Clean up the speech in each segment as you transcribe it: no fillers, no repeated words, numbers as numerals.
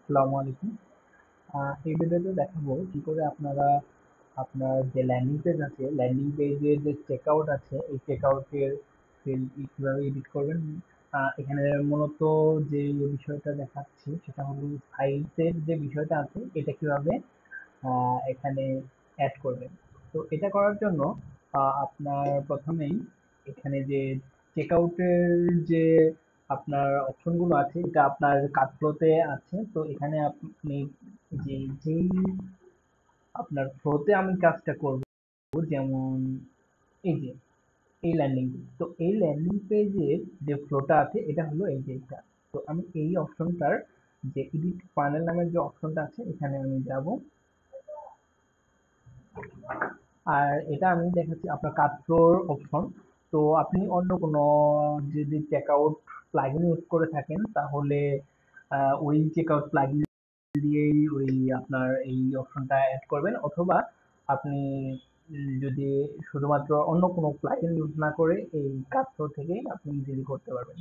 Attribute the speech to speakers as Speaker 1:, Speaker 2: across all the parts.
Speaker 1: আসসালামু আলাইকুম। এই ভিডিওতে দেখাবো কি করে আপনারা আপনার যে ল্যান্ডিং পেজ আছে, ল্যান্ডিং পেজের যে চেকআউট আছে, এই চেকআউটের ফিল্ড কিভাবে এডিট করবেন। এখানে মূলত যে বিষয়টা দেখাচ্ছি সেটা হলো সাইজের যে বিষয়টা আছে এটা কিভাবে এখানে অ্যাড করবেন। তো এটা করার জন্য আপনার প্রথমেই এখানে যে চেকআউটের যে আপনার অপশন গুলো আছে এটা আপনার কার্টফ্লোতে আছে। তো এখানে আপনি যেই আপনার ফ্লোতে আমি কাজটা করব, যেমন এই যে এই ল্যান্ডিং পেজ, তো এই ল্যান্ডিং পেজের যে ফ্লোটা আছে এটা হলো এই যে এটা। তো আমি এই অপশনটার যে এডিট প্যানেল নামের যে অপশনটা আছে এখানে আমি যাব। আর এটা আমি দেখাচ্ছি আপনার কাটফ্লোর অপশন। তো আপনি অন্য কোনো যদি চেকআউট প্লাগইন ইউজ করে থাকেন তাহলে ওই চেকআউট প্লাগইন দিয়েই ওই আপনার এই অপশনটা অ্যাড করবেন, অথবা আপনি যদি শুধুমাত্র অন্য কোনো প্লাগইন ইউজ না করে এই কাটফ্লোর থেকেই আপনি ইজিলি করতে পারবেন।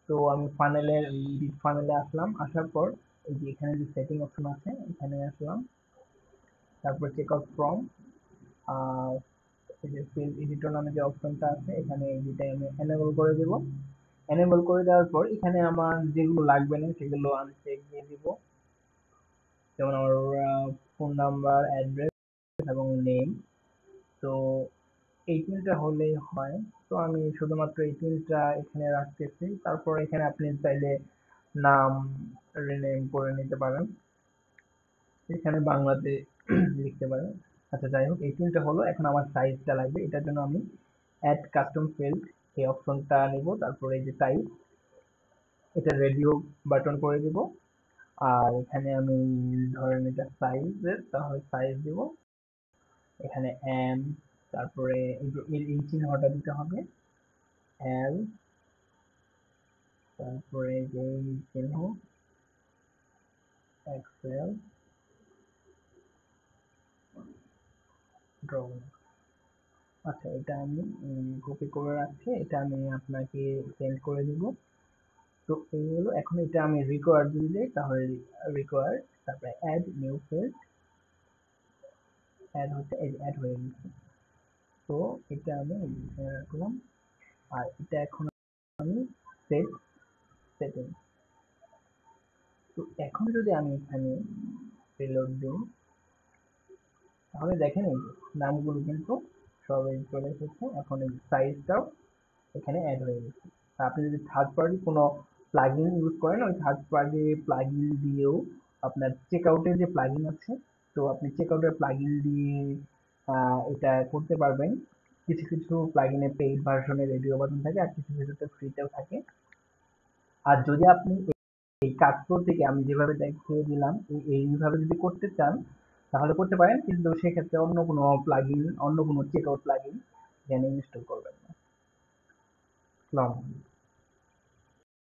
Speaker 1: তো আমি ফানেলের এডিট ফানেলে আসলাম, আসার পর এই যে এখানে যে সেটিং অপশন আছে এখানে আসলাম, তারপর চেকআউট ফ্রম এই যে ফিল্ড এডিটর নামে যে অপশনটা আছে এখানে এইটা আমি এনেবল করে দেব। এনেবল করে দেওয়ার পর এখানে আমার যেগুলো লাগবে না সেগুলো আমি চেক দিয়ে দিব, যেমন আমার ফোন নাম্বার, অ্যাড্রেস এবং নেম। তো এই তিনটা হলেই হয়। তো আমি শুধুমাত্র এই তিনটা এখানে রাখতেছি। তারপর এখানে আপনি চাইলে নাম রিনেম করে নিতে পারেন, এখানে বাংলাতে লিখতে পারেন। আচ্ছা, যাই হোক, এই তিনটা হলো। এখন আমার সাইজটা লাগবে, এটার জন্য আমি অ্যাড কাস্টম ফিল্ড এই অপশনটা নিব। তারপরে এই যে টাইপ, এটা রেডিও বাটন করে দিব। আর এখানে আমি ধরেন এটা সাইজের, তাহলে সাইজ দিব এখানে এম। তারপরে এই যে এই চিহ্নটা দিতে হবে এল। তারপরে যে এই চিহ্ন এক্সেল ড্র। আচ্ছা, এটা আমি কপি করে রাখছি, এটা আমি আপনাকে সেন্ড করে দিব। তো এই হলো। এখন এটা আমি রিকোয়ার্ড দিলে তাহলে রিকোয়ার্ড, তারপরে অ্যাড নিউ ফিল্ড, অ্যাড হচ্ছে এই অ্যাড হয়ে গেছে। তো এটা আমি রাখলাম। আর এটা এখন আমি সেট সেটিং। তো এখন যদি আমি এখানে রিলোড দিই তাহলে দেখেন এই যে নামগুলো কিন্তু সবাই চলে এসেছে। এখন এই সাইজটাও এখানে অ্যাড হয়ে গেছে। আপনি যদি থার্ড পার্টি কোনো প্লাগইন ইউজ করেন, ওই থার্ড পার্টি প্লাগইন দিয়েও আপনার চেকআউটের যে প্লাগইন আছে, তো আপনি চেকআউটের প্লাগইন দিয়ে এটা করতে পারবেন। কিছু কিছু প্লাগইনে পেইড ভার্সনে রেডিও বাটন থাকে, আর কিছু কিছুতে ফ্রিতেও থাকে। আর যদি আপনি এই কাজগুলো থেকে আমি যেভাবে দেখিয়ে দিলাম এইভাবে যদি করতে চান তাহলে করতে পারেন, কিন্তু সেক্ষেত্রে অন্য কোনো প্লাগইন, অন্য কোনো চেকআউট প্লাগইন এখানে ইনস্টল করবেন না। আসসালামু আলাইকুম।